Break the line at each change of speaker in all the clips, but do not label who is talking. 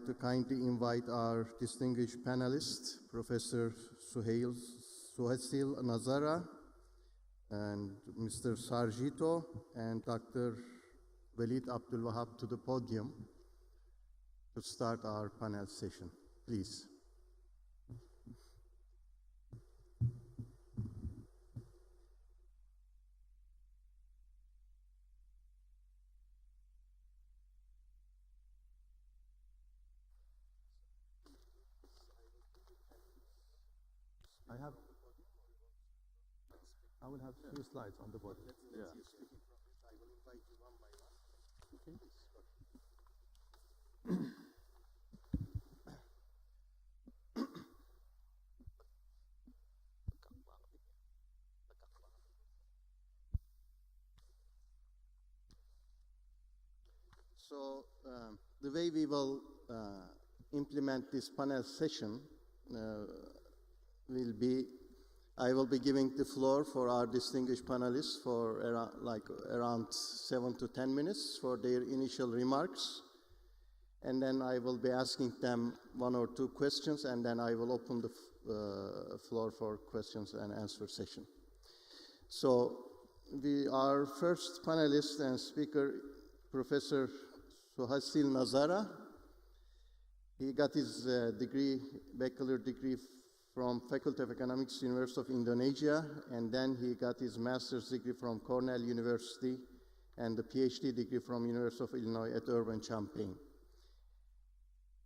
like to kindly invite our distinguished panelists, Professor Suhasil Nazara and Mr. Sarjito and Dr. Walid Abdul Wahab to the podium to start our panel session. Please. I will have few slides on the board. Yeah. I will invite you one by one. Okay. So the way we will implement this panel session will be, I will be giving the floor for our distinguished panelists for around 7 to 10 minutes for their initial remarks. And then I will be asking them 1 or 2 questions, and then I will open the floor for questions and answer session. So our first panelist and speaker, Professor Suhasil Nazara. He got his bachelor degree from Faculty of Economics, University of Indonesia, and then he got his master's degree from Cornell University and the PhD degree from University of Illinois at Urbana-Champaign.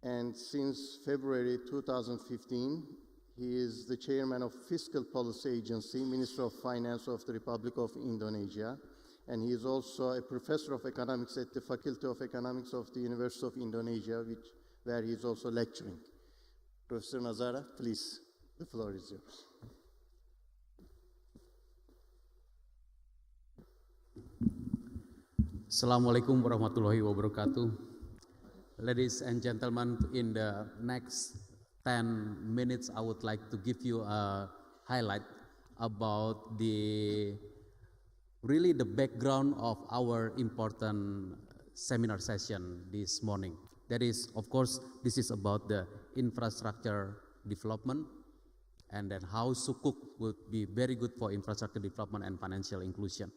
And since February 2015, he is the chairman of Fiscal Policy Agency, Minister of Finance of the Republic of Indonesia, and he is also a professor of economics at the Faculty of Economics of the University of Indonesia, where he is also lecturing. Professor Nazara, please. The floor is yours.
Assalamualaikum warahmatullahi wabarakatuh. Ladies and gentlemen, in the next 10 minutes, I would like to give you a highlight about the background of our important seminar session this morning. That is, of course, this is about the infrastructure development, and then how Sukuk would be very good for infrastructure development and financial inclusion.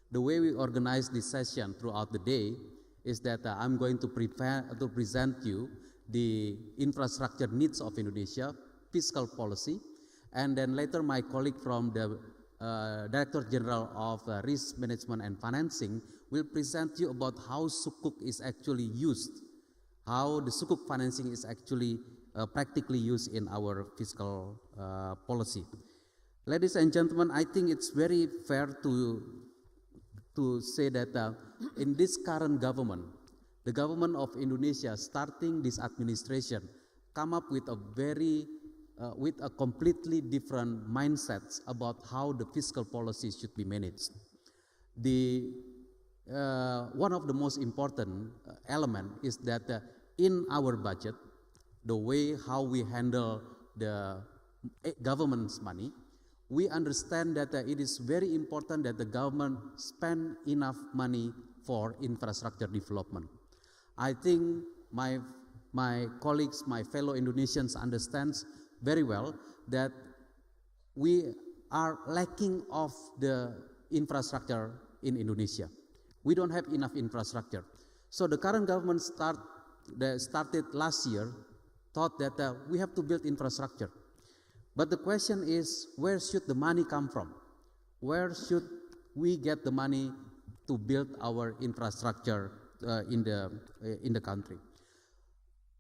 The way we organize this session throughout the day is that I'm going to present you the infrastructure needs of Indonesia, fiscal policy, and then later my colleague from the Director General of Risk Management and Financing will present you about how Sukuk is actually used, how the Sukuk financing is actually practically used in our fiscal policy. Ladies and gentlemen, I think it's very fair to say that in this current government, the government of Indonesia starting this administration come up with with a completely different mindsets about how the fiscal policy should be managed. One of the most important element is that in our budget, the way how we handle the government's money, we understand that it is very important that the government spend enough money for infrastructure development. I think my colleagues, my fellow Indonesians understands very well that we are lacking of the infrastructure in Indonesia. We don't have enough infrastructure. So the current government started last year thought that we have to build infrastructure. But the question is, where should the money come from? Where should we get the money to build our infrastructure in the country?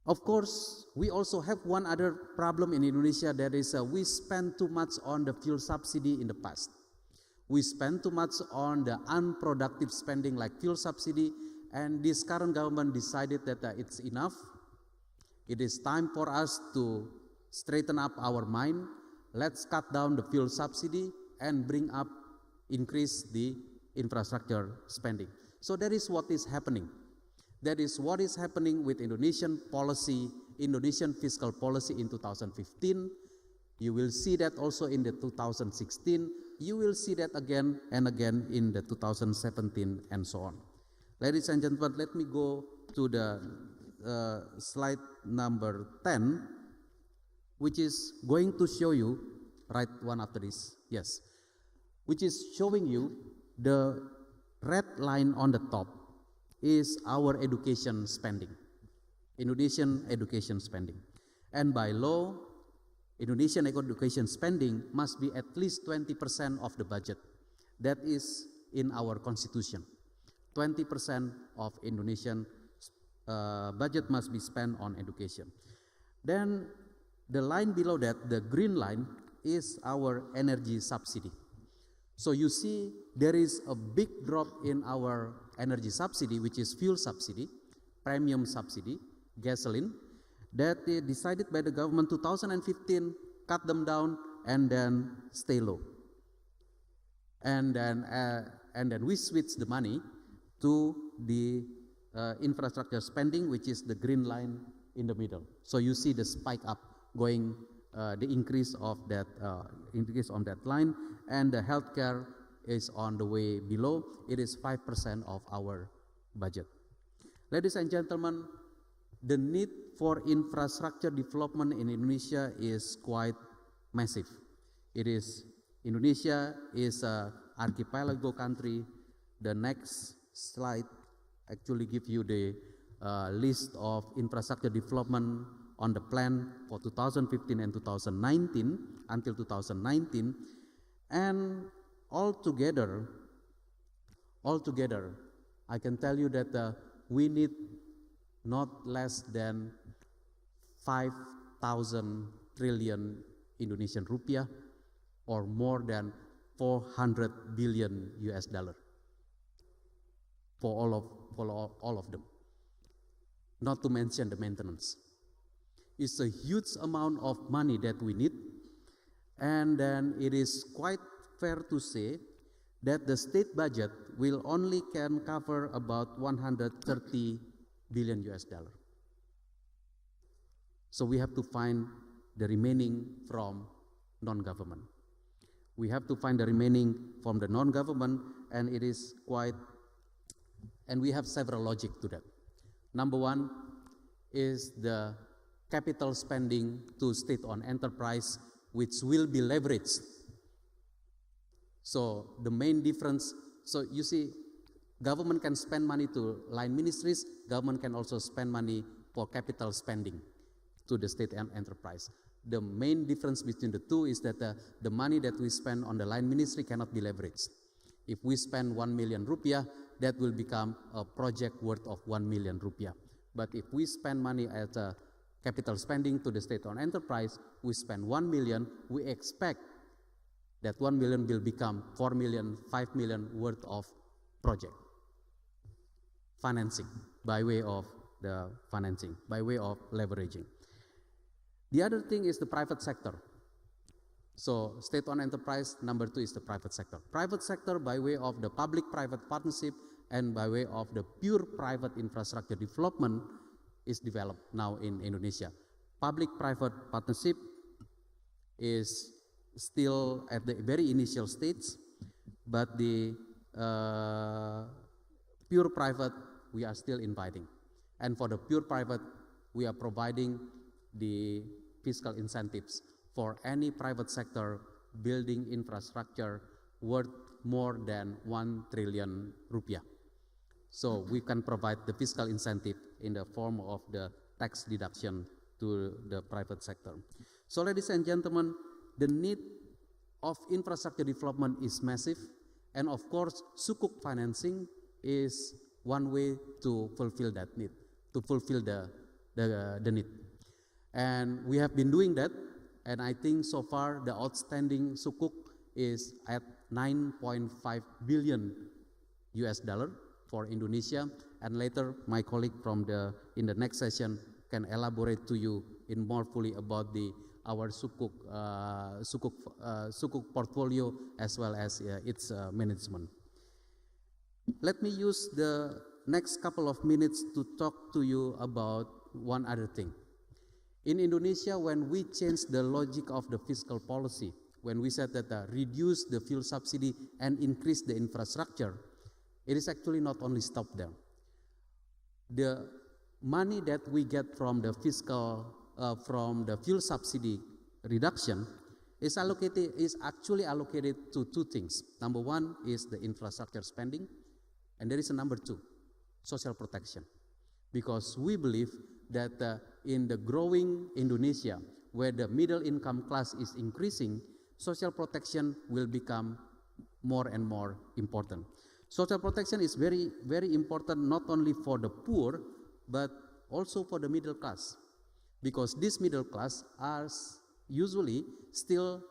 Of course, we also have one other problem in Indonesia, that is we spend too much on the fuel subsidy in the past. We spend too much on the unproductive spending like fuel subsidy, and this current government decided that it's enough. It is time for us to straighten up our mind. Let's cut down the fuel subsidy and increase the infrastructure spending. So that is what is happening. That is what is happening with Indonesian fiscal policy in 2015. You will see that also in the 2016. You will see that again and again in the 2017 and so on. Ladies and gentlemen, let me go to the slide number 10, which is going to show you, right one after this, yes, which is showing you the red line on the top is our education spending, Indonesian education spending. And by law, Indonesian education spending must be at least 20% of the budget. That is in our constitution. 20% of Indonesian budget must be spent on education. Then the line below that, the green line, is our energy subsidy. So you see there is a big drop in our energy subsidy, which is fuel subsidy, premium subsidy, gasoline, that is decided by the government 2015, cut them down and then stay low. And then we switch the money to the infrastructure spending, which is the green line in the middle. So you see the spike up going, the increase of that on that line, and the healthcare is on the way below. It is 5% of our budget. Ladies and gentlemen, the need for infrastructure development in Indonesia is quite massive. Indonesia is an archipelago country. The next slide actually gives you the list of infrastructure development on the plan for 2015 and 2019 until 2019, and altogether, I can tell you that we need not less than 5,000 trillion Indonesian rupiah, or more than 400 billion US dollar for all of them. Not to mention the maintenance. It's a huge amount of money that we need, and then it is quite fair to say that the state budget will only can cover about 130 billion US dollar. So we have to find the remaining from non-government. We have to find the remaining from the non-government, and it is quite, and we have several logic to that. Number one is the capital spending to state-owned enterprise, which will be leveraged. So the main difference, so you see, government can spend money to line ministries, government can also spend money for capital spending to the state-owned enterprise. The main difference between the two is that the money that we spend on the line ministry cannot be leveraged. If we spend 1 million rupiah, that will become a project worth of 1 million rupiah. But if we spend money as a capital spending to the state-owned enterprise, we spend 1 million, we expect that 1 million will become 4 million, 5 million worth of project financing by way of the financing, by way of leveraging. The other thing is the private sector. So state-owned enterprise, number two is the private sector. Private sector by way of the public-private partnership and by way of the pure private infrastructure development is developed now in Indonesia. Public-private partnership is still at the very initial stage, but the pure private we are still inviting. And for the pure private, we are providing the fiscal incentives for any private sector building infrastructure worth more than 1 trillion rupiah. So we can provide the fiscal incentive in the form of the tax deduction to the private sector. So ladies and gentlemen, the need of infrastructure development is massive, and of course Sukuk financing is one way to fulfill that need, to fulfill the need. And we have been doing that, and I think so far the outstanding Sukuk is at 9.5 billion US dollar for Indonesia, and later my colleague in the next session can elaborate to you in more fully about our Sukuk portfolio as well as its management. Let me use the next couple of minutes to talk to you about one other thing. In Indonesia, when we changed the logic of the fiscal policy, when we said that reduce the fuel subsidy and increase the infrastructure, it is actually not only stopped there. The money that we get from the from the fuel subsidy reduction is actually allocated to two things. Number one is the infrastructure spending, and there is a number two, social protection. Because we believe that in the growing Indonesia, where the middle income class is increasing, social protection will become more and more important. Social protection is very, very important not only for the poor, but also for the middle class. Because this middle class are usually still